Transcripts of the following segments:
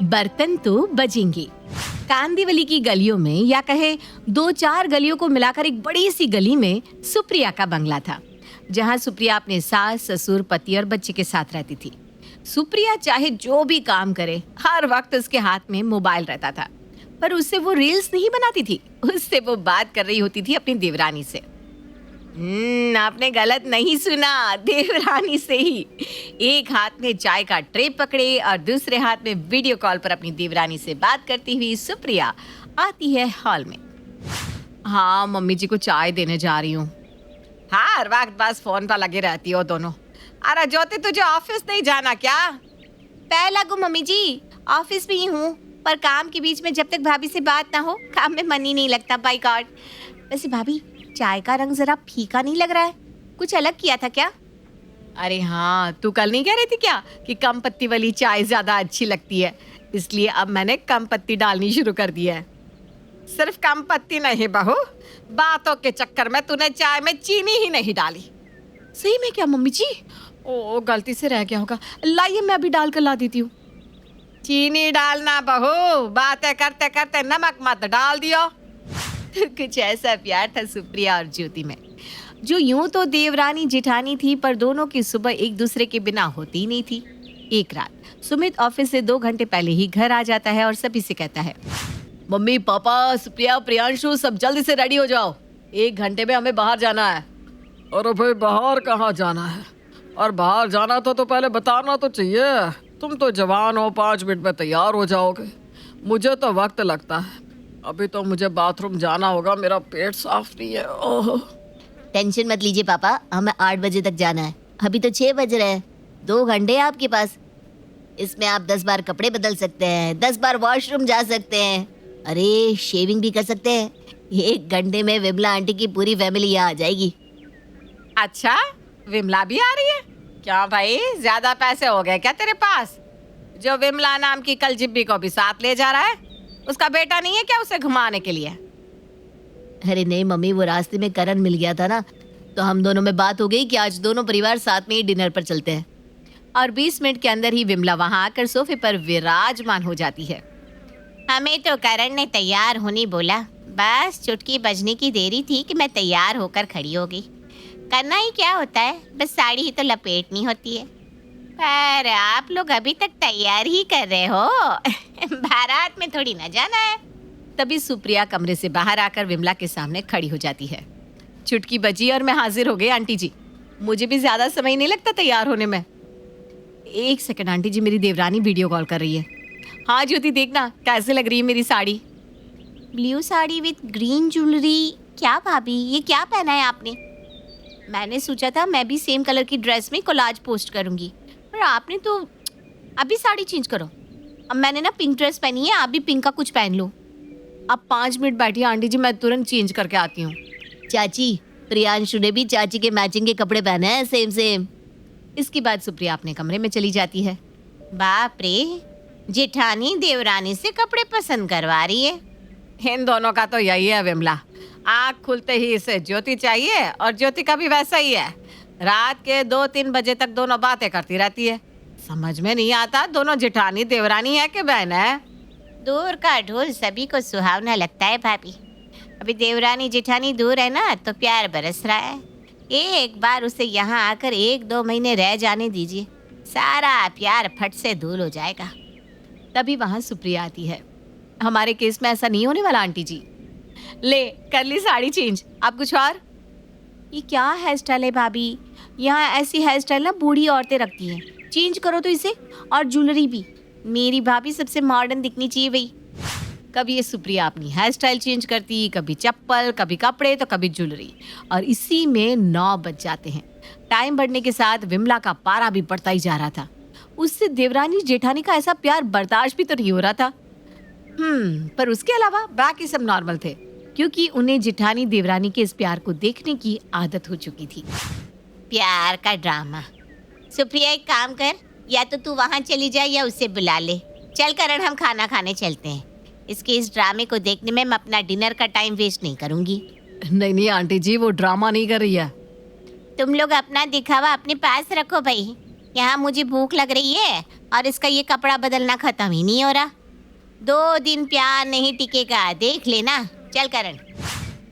बर्तन तो बजेंगे। कांदिवली की गलियों में, या कहे 2-4 गलियों को मिलाकर एक बड़ी सी गली में सुप्रिया का बंगला था, जहां सुप्रिया अपने सास, ससुर, पति और बच्चे के साथ रहती थी। सुप्रिया चाहे जो भी काम करे, हर वक्त उसके हाथ में मोबाइल रहता था, पर उससे वो रील्स नहीं बनाती थी, उससे वो बात कर रही होती थी अपनी देवरानी से। आपने गलत नहीं सुना, देवरानी से ही। एक हाथ में चाय का ट्रे पकड़े और दूसरे हाथ में वीडियो कॉल पर अपनी देवरानी से बात करती हुई सुप्रिया आती है हॉल में। हाँ, मम्मी जी को चाय देने जा रही हूँ। हाँ, हर वक्त बस फोन पर लगे रहती हो दोनों। अरे ज्योति, तुझे ऑफिस नहीं जाना क्या? पहला को मम्मी जी, ऑफिस में ही हूँ, पर काम के बीच में जब तक भाभी से बात ना हो, काम में मन ही नहीं लगता। By God. वैसे भाभी, चाय का रंग जरा फीका नहीं लग रहा है, कुछ अलग किया था क्या? अरे हाँ, तू कल नहीं कह रही थी क्या कि कम पत्ती वाली चाय ज्यादा अच्छी लगती है, इसलिए अब मैंने कम पत्ती डालनी शुरू कर दी है। सिर्फ कम पत्ती नहीं बहू, बातों के चक्कर में तूने चाय में चीनी ही नहीं डाली। सही में क्या मम्मी जी? ओ, गलती से रह गया होगा, लाइए मैं अभी डाल कर ला देती हूँ। चीनी डालना बहू, बातें करते करते नमक मत डाल दियो। कुछ ऐसा प्यार था सुप्रिया और ज्योति में, जो यूं तो देवरानी जिठानी थी, पर दोनों की सुबह एक दूसरे के बिना होती ही नहीं थी। एक रात सुमित ऑफिस से 2 घंटे पहले ही घर आ जाता है और सभी से कहता है, मम्मी, पापा, सुप्रिया, प्रियांशु, सब जल्दी से रेडी हो जाओ, 1 घंटे में हमें बाहर जाना है। अरे भाई, बाहर कहाँ जाना है? और बाहर जाना तो पहले बताना तो चाहिए। तुम तो जवान हो, 5 मिनट में तैयार हो जाओगे, मुझे तो वक्त लगता है। अभी तो मुझे बाथरूम जाना होगा, मेरा पेट साफ नहीं है। ओह। टेंशन मत लीजिए पापा, हमें 8 बजे तक जाना है, अभी तो 6 बज रहे हैं, 2 घंटे हैं आपके पास। इसमें आप 10 बार कपड़े बदल सकते हैं, 10 बार वॉशरूम जा सकते हैं, अरे शेविंग भी कर सकते हैं। 1 घंटे में विमला आंटी की पूरी फैमिली यहाँ आ जाएगी। अच्छा, विमला भी आ रही है क्या? भाई, ज्यादा पैसे हो गए क्या तेरे पास, जो विमला नाम की कल जिब्बी को भी साथ ले जा रहा है? उसका बेटा नहीं है क्या उसे घुमाने के लिए? अरे नहीं मम्मी, वो रास्ते में करण मिल गया था ना, तो हम दोनों में बात हो गई कि आज दोनों परिवार साथ में ही डिनर पर चलते हैं। और 20 मिनट के अंदर ही विमला वहां आकर सोफे पर विराजमान हो जाती है। हमें तो करण ने तैयार होने बोला, बस चुटकी बजने की देरी थी कि मैं तैयार होकर खड़ी हो गई। करना ही क्या होता है, बस साड़ी ही तो लपेटनी होती है। पर आप लोग अभी तक तैयार ही कर रहे हो बारात में थोड़ी ना जाना है। तभी सुप्रिया कमरे से बाहर आकर विमला के सामने खड़ी हो जाती है। चुटकी बजी और मैं हाजिर हो गई आंटी जी, मुझे भी ज्यादा समय नहीं लगता तैयार होने में। 1 सेकंड आंटी जी, मेरी देवरानी वीडियो कॉल कर रही है। हाँ ज्योति, देखना कैसे लग रही है मेरी sari. Blue sari with green jewellery. क्या भाभी, ये क्या पहना है आपने? मैंने सोचा था मैं भी सेम कलर की ड्रेस में कोलाज पोस्ट करूंगी, पर आपने तो अभी साड़ी चेंज करो। अब मैंने ना पिंक ड्रेस पहनी है, आप भी पिंक का कुछ पहन लो। अब 5 मिनट बैठिए आंटी जी, मैं तुरंत चेंज करके आती हूँ। चाची, प्रियांशु ने भी चाची के मैचिंग के कपड़े पहने हैं, सेम सेम। इसके बाद सुप्रिया अपने कमरे में चली जाती है। बाप रे, जेठानी देवरानी से कपड़े पसंद करवा रही है। इन दोनों का तो यही है विमला, आँख खुलते ही इसे ज्योति चाहिए, और ज्योति का भी वैसा ही है। रात के 2-3 बजे तक दोनों बातें करती रहती है। समझ में नहीं आता दोनों जेठानी देवरानी है कि बहन है। दूर का ढोल सभी को सुहावना लगता है भाभी। अभी देवरानी जेठानी दूर है ना, तो प्यार बरस रहा है। एक बार उसे यहाँ आकर 1-2 महीने रह जाने दीजिए, सारा प्यार फट से धूल हो जाएगा। तभी वहाँ सुप्रिया आती है। हमारे केस में ऐसा नहीं होने वाला आंटी जी। ले, कर ली साड़ी चेंज, अब कुछ और? ये क्या हेयर स्टाइल है भाभी? यहाँ ऐसी हेयर स्टाइल ना बूढ़ी औरतें रखती हैं, चेंज करो तो इसे। और ज्वेलरी भी, मेरी भाभी सबसे मॉडर्न दिखनी चाहिए भाई। कभी ये सुप्रिया अपनी हेयर स्टाइल चेंज करती, कभी चप्पल, कभी कपड़े, तो कभी ज्वेलरी, और इसी में 9 बज जाते हैं। टाइम बढ़ने के साथ विमला का पारा भी बढ़ता ही जा रहा था। उससे देवरानी जेठानी का ऐसा प्यार बर्दाश्त भी तो नहीं हो रहा था। पर उसके अलावा बाकी सब नॉर्मल थे, क्योंकि उन्हें जेठानी देवरानी के इस प्यार को देखने की आदत हो चुकी थी। प्यार का ड्रामा। सुप्रिया, एक काम कर, या तो तू वहाँ चली जा या उसे बुला ले। चल करण, हम खाना खाने चलते हैं। इसके इस ड्रामे को देखने में मैं अपना डिनर का टाइम वेस्ट नहीं करूँगी। नहीं नहीं आंटी जी, वो ड्रामा नहीं कर रही है। तुम लोग अपना दिखावा अपने पास रखो भाई, यहाँ मुझे भूख लग रही है और इसका ये कपड़ा बदलना खत्म ही नहीं हो रहा। 2 दिन प्यार नहीं टिकेगा, देख लेना। चल करण।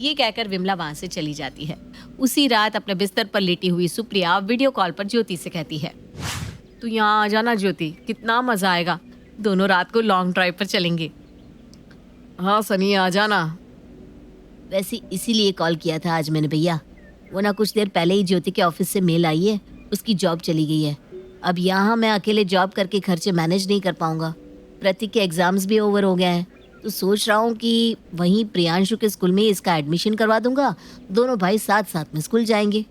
ये कहकर विमला वहां से चली जाती है। उसी रात अपने बिस्तर पर लेटी हुई सुप्रिया वीडियो कॉल पर ज्योति से कहती है, तू यहाँ आ जाना ज्योति, कितना मजा आएगा, दोनों रात को लॉन्ग ड्राइव पर चलेंगे। हाँ सनी आ जाना। वैसे इसीलिए कॉल किया था आज मैंने भैया, वो ना कुछ देर पहले ही ज्योति के ऑफिस से मेल आई है, उसकी जॉब चली गई है। अब यहाँ मैं अकेले जॉब करके खर्चे मैनेज नहीं कर पाऊंगा। प्रतीक के एग्जाम्स भी ओवर हो गए हैं, तो सोच रहा हूँ कि वहीं प्रियांशु के स्कूल में इसका एडमिशन करवा दूंगा। दोनों भाई साथ साथ में स्कूल जाएंगे।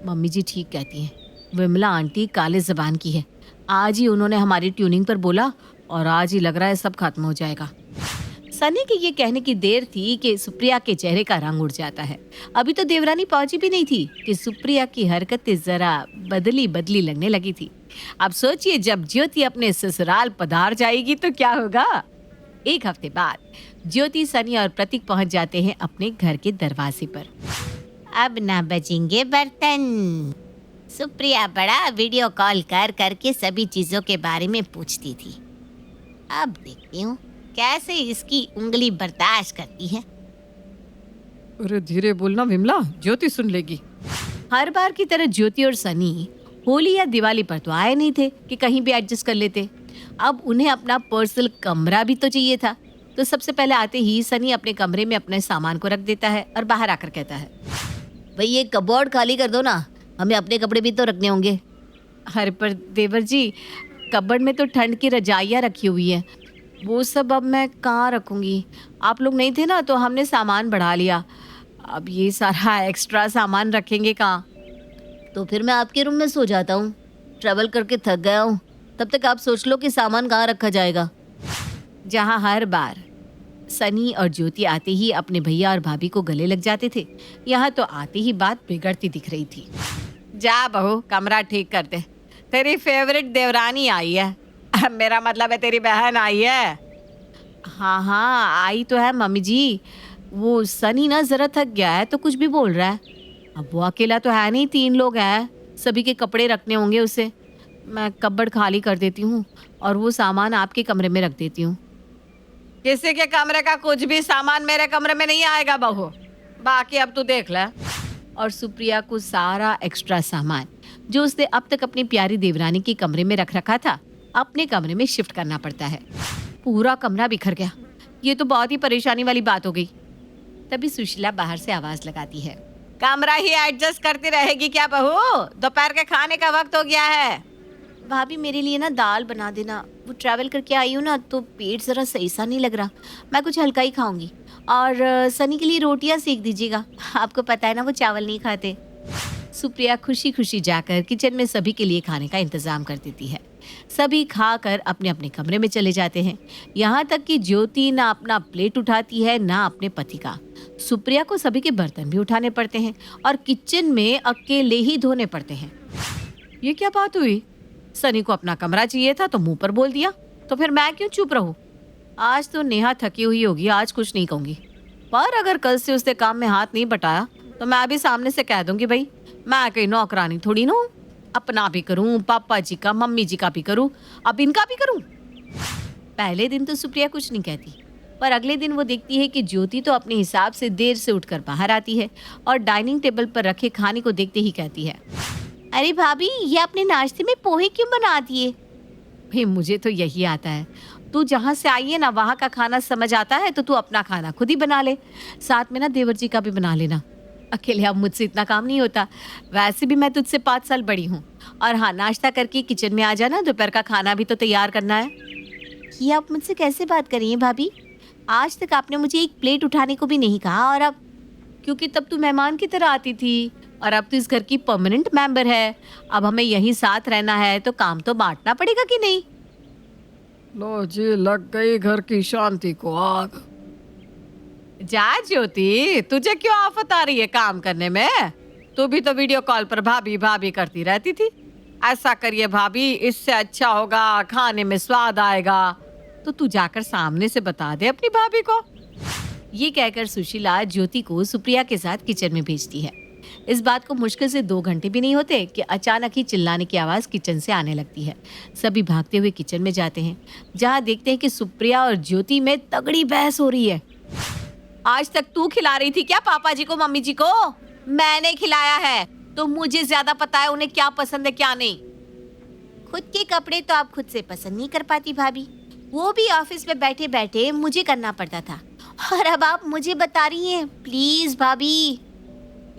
मम्मी जी ठीक कहती हैं, विमला आंटी काले जबान की है। आज ही उन्होंने हमारी ट्यूनिंग पर बोला और आज ही लग रहा है सब खत्म हो जाएगा। सनी के ये कहने की देर थी कि सुप्रिया के चेहरे का रंग उड़ जाता है। अभी तो देवरानी पहुंची भी नहीं थी कि सुप्रिया की हरकतें जरा बदली बदली लगने लगी थी। अब सोचिए जब ज्योति अपने ससुराल पधार जाएगी तो क्या होगा। 1 हफ्ते बाद ज्योति, सनी और प्रतीक पहुंच जाते हैं अपने घर के दरवाजे पर। अब ना बजेंगे बर्तन। सुप्रिया बड़ा वीडियो कॉल कर करके सभी चीजों के बारे में पूछती थी। अब देखती हूँ कैसे इसकी उंगली बर्दाश्त करती है। अरे धीरे बोलना विमला, ज्योति सुन लेगी। हर बार की तरह ज्योति और सनी होली या दिवाली पर तो आए नहीं थे कि कहीं भी एडजस्ट कर लेते। अब उन्हें अपना पर्सनल कमरा भी तो चाहिए था। तो सबसे पहले आते ही सनी अपने कमरे में अपने सामान को रख देता है और बाहर आकर कहता है, भाई ये कबोर्ड खाली कर दो ना, हमें अपने कपड़े भी तो रखने होंगे। अरे पर देवर जी, कबर्ड में तो ठंड की रजाइयाँ रखी हुई है, वो सब अब मैं कहाँ रखूँगी। आप लोग नहीं थे ना तो हमने सामान बढ़ा लिया, अब ये सारा एक्स्ट्रा सामान रखेंगे कहाँ। तो फिर मैं आपके रूम में सो जाता हूँ, ट्रैवल करके थक गया हूँ। तब तक आप सोच लो कि सामान कहाँ रखा जाएगा। जहाँ हर बार सनी और ज्योति आते ही अपने भैया और भाभी को गले लग जाते थे, यहाँ तो आते ही बात बिगड़ती दिख रही थी। जा बहू, कमरा ठीक कर दे, तेरी फेवरेट देवरानी आई है। मेरा मतलब है तेरी बहन आई है। हाँ हाँ आई तो है मम्मी जी, वो सनी ना जरा थक गया है तो कुछ भी बोल रहा है। अब वो अकेला तो है नहीं, 3 लोग हैं, सभी के कपड़े रखने होंगे उसे। मैं कबर्ड खाली कर देती हूँ और वो सामान आपके कमरे में रख देती हूँ। किसी के कमरे का कुछ भी सामान मेरे कमरे में नहीं आएगा बहू, बाकी अब तू देख ले। और सुप्रिया को सारा एक्स्ट्रा सामान जो उसने अब तक अपनी प्यारी देवरानी के कमरे में रख रखा था, अपने कमरे में शिफ्ट करना पड़ता है। पूरा कमरा बिखर गया, ये तो बहुत ही परेशानी वाली बात हो गई। तभी सुशीला बाहर से आवाज लगाती है, कमरा ही एडजस्ट करती रहेगी क्या बहू, दोपहर के खाने का वक्त हो गया है। भाभी मेरे लिए ना दाल बना देना, वो ट्रैवल करके आई हूँ ना तो पेट ज़रा सही सा नहीं लग रहा, मैं कुछ हल्का ही खाऊंगी। और सनी के लिए रोटियाँ सेक दीजिएगा, आपको पता है ना वो चावल नहीं खाते। सुप्रिया खुशी खुशी जाकर किचन में सभी के लिए खाने का इंतजाम कर देती है। सभी खाकर अपने अपने कमरे में चले जाते हैं। यहाँ तक कि ज्योति ना अपना प्लेट उठाती है ना अपने पति का। सुप्रिया को सभी के बर्तन भी उठाने पड़ते हैं और किचन में अकेले ही धोने पड़ते हैं। ये क्या बात हुई, सनी को अपना कमरा चाहिए था तो मुंह पर बोल दिया, तो फिर मैं क्यों चुप रहूं। आज तो नेहा थकी हुई होगी, आज कुछ नहीं कहूंगी, पर अगर कल से उसने काम में हाथ नहीं बटाया तो मैं अभी सामने से कह दूंगी, भाई मैं कहीं नौकरानी थोड़ी ना हूं, अपना भी करूं, पापा जी का मम्मी जी का भी करूं, अब इनका भी करूं। पहले दिन तो सुप्रिया कुछ नहीं कहती, पर अगले दिन वो देखती है कि ज्योति तो अपने हिसाब से देर से उठकर बाहर आती है और डाइनिंग टेबल पर रखे खाने को देखते ही कहती है, अरे भाभी ये अपने नाश्ते में पोहे क्यों बना दिए। भाई मुझे तो यही आता है, तू जहाँ से आई है ना वहाँ का खाना समझ आता है तो तू अपना खाना खुद ही बना ले, साथ में ना देवर जी का भी बना लेना, अकेले अब मुझसे इतना काम नहीं होता। वैसे भी मैं तुझसे 5 साल बड़ी हूँ। और हाँ, नाश्ता करके किचन में आ जाना, दोपहर का खाना भी तो तैयार करना है। ये आप मुझसे कैसे बात कर रही हैं भाभी, आज तक आपने मुझे एक प्लेट उठाने को भी नहीं कहा। और अब क्योंकि तब तू मेहमान की तरह आती थी और अब तो इस घर की परमानेंट मेंबर है, अब हमें यहीं साथ रहना है तो काम तो बांटना पड़ेगा कि नहीं। लो जी, लग गई घर की शांति को आग। जा ज्योति, तुझे क्यों आफत आ रही है काम करने में, तू भी तो वीडियो कॉल पर भाभी भाभी करती रहती थी। ऐसा करिए भाभी, इससे अच्छा होगा, खाने में स्वाद आएगा, तो तू जाकर सामने से बता दे अपनी भाभी को। ये कहकर सुशीला ज्योति को सुप्रिया के साथ किचन में भेजती है। इस बात को मुश्किल से 2 घंटे भी नहीं होते कि अचानक ही चिल्लाने की आवाज़ किचन से आने लगती है। सभी भागते हुए किचन में जाते हैं, जहाँ देखते हैं कि सुप्रिया और ज्योति में तगड़ी बहस हो रही है। आज तक तू खिला रही थी क्या पापा जी को, मम्मी जी को? मैंने खिलाया है, तो मुझे ज्यादा पता है उन्हें क्या पसंद है क्या नहीं। खुद के कपड़े तो आप खुद से पसंद नहीं कर पाती भाभी, वो भी ऑफिस में बैठे बैठे मुझे करना पड़ता था, और अब आप मुझे बता रही हैं। प्लीज भाभी।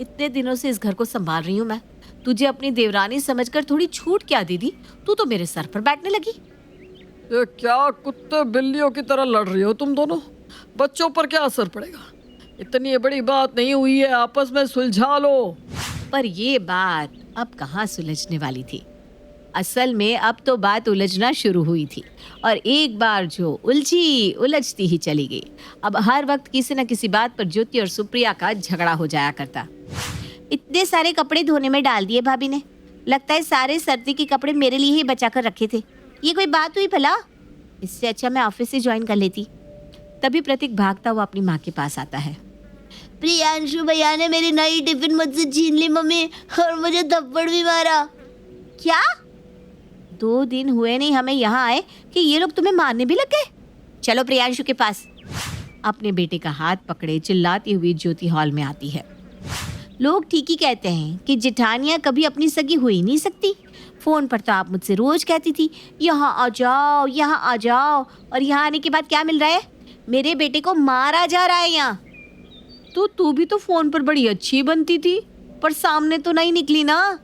इतने दिनों से इस घर को संभाल रही हूँ मैं, तुझे अपनी देवरानी समझकर थोड़ी छूट क्या दे दी? तू तो मेरे सर पर बैठने लगी। ये क्या कुत्ते बिल्लियों की तरह लड़ रही हो तुम दोनों? बच्चों पर क्या असर पड़ेगा? इतनी बड़ी बात नहीं हुई है, आपस में सुलझा लो। पर ये बात अब कहाँ सुलझने वाली थी। असल में अब तो बात उलझना शुरू हुई थी, और एक बार जो उलझी उलझती ही चली गई। अब हर वक्त किसी न किसी बात पर ज्योति और सुप्रिया का झगड़ा हो जाया करता। इतने सारे कपड़े धोने में डाल दिए भाभी ने, लगता है सारे सर्दी के कपड़े मेरे लिए ही बचा कर रखे थे। ये कोई बात हुई भला? इससे अच्छा मैं ऑफिस से ज्वाइन कर लेती। तभी प्रतीक भागता हुआ अपनी माँ के पास आता है। प्रियांशु भैया ने मेरी नई टिफिन मुझसे छीन ली मम्मी, और मुझे थप्पड़ भी मारा। क्या? 2 दिन हुए नहीं हमें यहाँ आए कि ये लोग तुम्हें मारने भी लग गए। चलो प्रियांशु के पास। अपने बेटे का हाथ पकड़े चिल्लाती हुई ज्योति हॉल में आती है। लोग ठीक ही कहते हैं कि जेठानियाँ कभी अपनी सगी हो ही नहीं सकती। फोन पर तो आप मुझसे रोज कहती थी यहाँ आ जाओ, यहाँ आ जाओ, और यहाँ आने के बाद क्या मिल रहा है? मेरे बेटे को मारा जा रहा है यहाँ। तो तू भी तो फोन पर बड़ी अच्छी बनती थी, पर सामने तो नहीं निकली ना।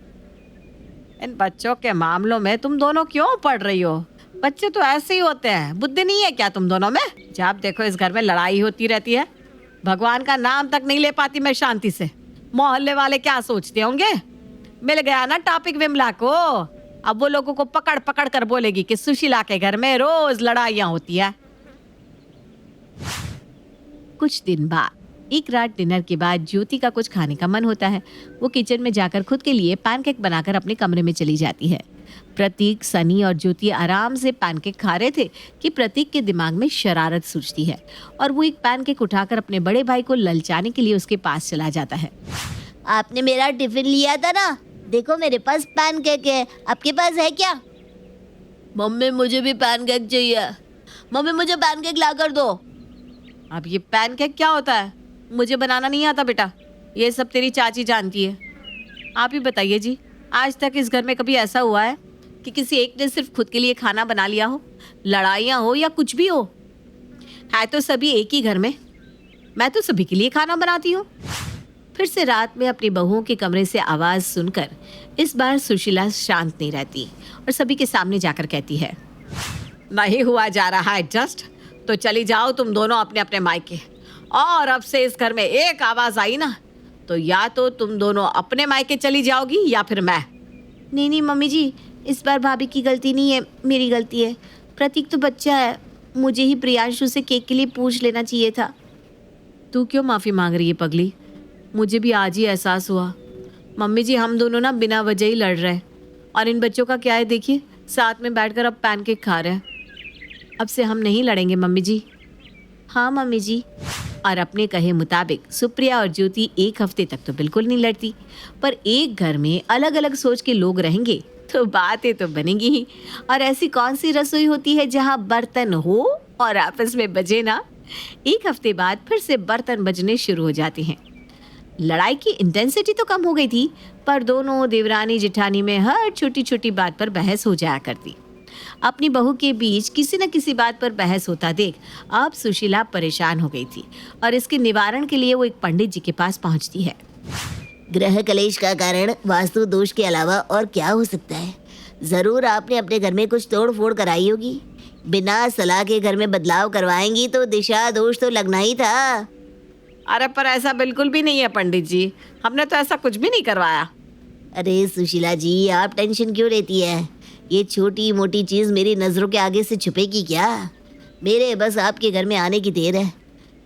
इन बच्चों के मामलों में तुम दोनों क्यों पड़ रही हो? बच्चे तो ऐसे ही होते हैं, बुद्धि नहीं है क्या तुम दोनों में? जब देखो इस घर में लड़ाई होती रहती है। भगवान का नाम तक नहीं ले पाती मैं शांति से। मोहल्ले वाले क्या सोचते होंगे? मिल गया ना टॉपिक विमला को। अब वो लोगों को पकड़ पकड़ कर बोलेगी कि सुशीला के घर में रोज लड़ाइयाँ होती है। कुछ दिन बाद एक रात डिनर के बाद ज्योति का कुछ खाने का मन होता है। वो किचन में जाकर खुद के लिए पैनकेक बनाकर अपने कमरे में चली जाती है। प्रतीक, सनी और ज्योति आराम से पैनकेक खा रहे थे कि प्रतीक के दिमाग में शरारत सूझती है, और वो एक पैनकेक उठाकर अपने बड़े भाई को ललचाने के लिए उसके पास चला जाता है। आपने मेरा टिफिन लिया था ना, देखो मेरे पास पैनकेक है, आपके पास है क्या? मम्मी मुझे भी पैनकेक चाहिए, मम्मी मुझे पैनकेक ला कर दो। अब ये पैनकेक क्या होता है? मुझे बनाना नहीं आता बेटा, ये सब तेरी चाची जानती है। आप ही बताइए जी, आज तक इस घर में कभी ऐसा हुआ है कि किसी एक ने सिर्फ खुद के लिए खाना बना लिया हो? लड़ाइयाँ हो या कुछ भी हो, है तो सभी एक ही घर में। मैं तो सभी के लिए खाना बनाती हूँ। फिर से रात में अपनी बहुओं के कमरे से आवाज़ सुनकर इस बार सुशीला शांत नहीं रहती और सभी के सामने जाकर कहती है, नहीं हुआ जा रहा है एडजस्ट, तो चली जाओ तुम दोनों अपने अपने मायके। और अब से इस घर में एक आवाज़ आई ना, तो या तो तुम दोनों अपने मायके चली जाओगी या फिर मैं। नहीं नहीं मम्मी जी, इस बार भाभी की गलती नहीं है, मेरी गलती है। प्रतीक तो बच्चा है, मुझे ही प्रियांशु से केक के लिए पूछ लेना चाहिए था। तू क्यों माफ़ी मांग रही है पगली? मुझे भी आज ही एहसास हुआ। मम्मी जी, हम दोनों ना बिना वजह ही लड़ रहे हैं, और इन बच्चों का क्या है देखिए, साथ में बैठकर अब पैनकेक खा रहे हैं। अब से हम नहीं लड़ेंगे मम्मी जी। हाँ मम्मी जी। और अपने कहे मुताबिक सुप्रिया और ज्योति एक हफ्ते तक तो बिल्कुल नहीं लड़ती, पर एक घर में अलग अलग सोच के लोग रहेंगे तो बातें तो बनेंगी ही। और ऐसी कौन सी रसोई होती है जहाँ बर्तन हो और आपस में बजे ना? एक हफ्ते बाद फिर से बर्तन बजने शुरू हो जाते हैं। लड़ाई की इंटेंसिटी तो कम हो गई थी, पर दोनों देवरानी जेठानी में हर छोटी छोटी बात पर बहस हो जाया करती। अपनी बहू के बीच किसी न किसी बात पर बहस होता देख अब सुशीला परेशान हो गई थी, और इसके निवारण के लिए वो एक पंडित जी के पास पहुंचती है। ग्रह कलेश का कारण वास्तु दोष के अलावा और क्या हो सकता है? जरूर आपने अपने घर में कुछ तोड़ फोड़ कराई होगी। बिना सलाह के घर में बदलाव करवाएंगी तो दिशा दोष तो लगना ही था। अरे पर ऐसा बिल्कुल भी नहीं है पंडित जी, हमने तो ऐसा कुछ भी नहीं करवाया। अरे सुशीला जी, आप टेंशन क्यों लेती है? ये छोटी मोटी चीज़ मेरी नज़रों के आगे से छुपेगी क्या? मेरे बस आपके घर में आने की देर है।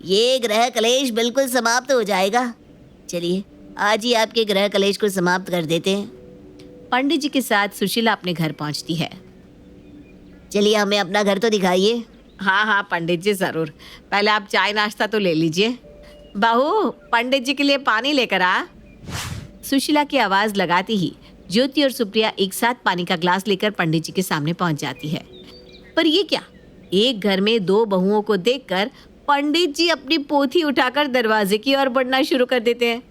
ये ग्रह कलेश बिल्कुल समाप्त हो जाएगा। चलिए आज ही आपके ग्रह कलेश को समाप्त कर देते हैं। पंडित जी के साथ सुशीला अपने घर पहुंचती है। चलिए हमें अपना घर तो दिखाइए। हाँ हाँ पंडित जी ज़रूर, पहले आप चाय नाश्ता तो ले लीजिए। बहू, पंडित जी के लिए पानी लेकर आ। सुशीला की आवाज लगाती ही ज्योति और सुप्रिया एक साथ पानी का ग्लास लेकर पंडित जी के सामने पहुंच जाती है। पर ये क्या, एक घर में दो बहुओं को देखकर पंडित जी अपनी पोथी उठाकर दरवाजे की ओर बढ़ना शुरू कर देते हैं।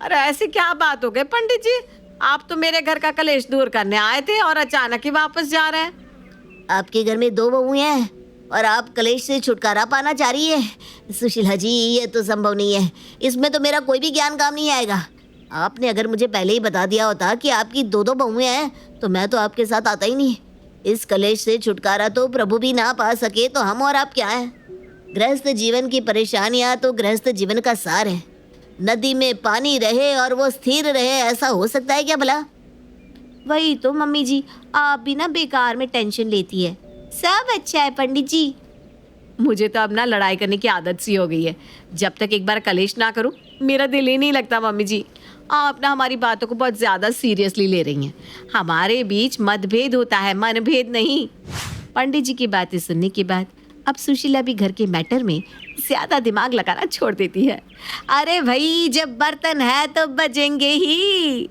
अरे ऐसी क्या बात हो गई पंडित जी, आप तो मेरे घर का कलेश दूर करने आए थे और अचानक ही वापस जा रहे हैं। आपके घर में दो बहुएं हैं और आप कलेश से छुटकारा पाना चाह रही है। सुशीला जी, ये तो संभव नहीं है, इसमें तो मेरा कोई भी ज्ञान काम नहीं आएगा। आपने अगर मुझे पहले ही बता दिया होता कि आपकी दो दो बहुएं हैं तो मैं तो आपके साथ आता ही नहीं। इस कलेश से छुटकारा तो प्रभु भी ना पा सके तो हम और आप क्या हैं। गृहस्थ जीवन की परेशानियां तो गृहस्थ जीवन का सार है। नदी में पानी रहे और वो स्थिर रहे, ऐसा हो सकता है क्या भला? वही तो मम्मी जी, आप भी ना बेकार में टेंशन लेती है। सब अच्छा है पंडित जी। मुझे तो अब ना लड़ाई करने की आदत सी हो गई है। जब तक एक बार कलेश ना करूं मेरा दिल ही नहीं लगता। मम्मी जी, आप ना हमारी बातों को बहुत ज़्यादा सीरियसली ले रही हैं। हमारे बीच मतभेद होता है, मनभेद नहीं। पंडित जी की बातें सुनने के बाद अब सुशीला भी घर के मैटर में ज़्यादा दिमाग लगाना छोड़ देती है। अरे भाई, जब बर्तन है तो बजेंगे ही।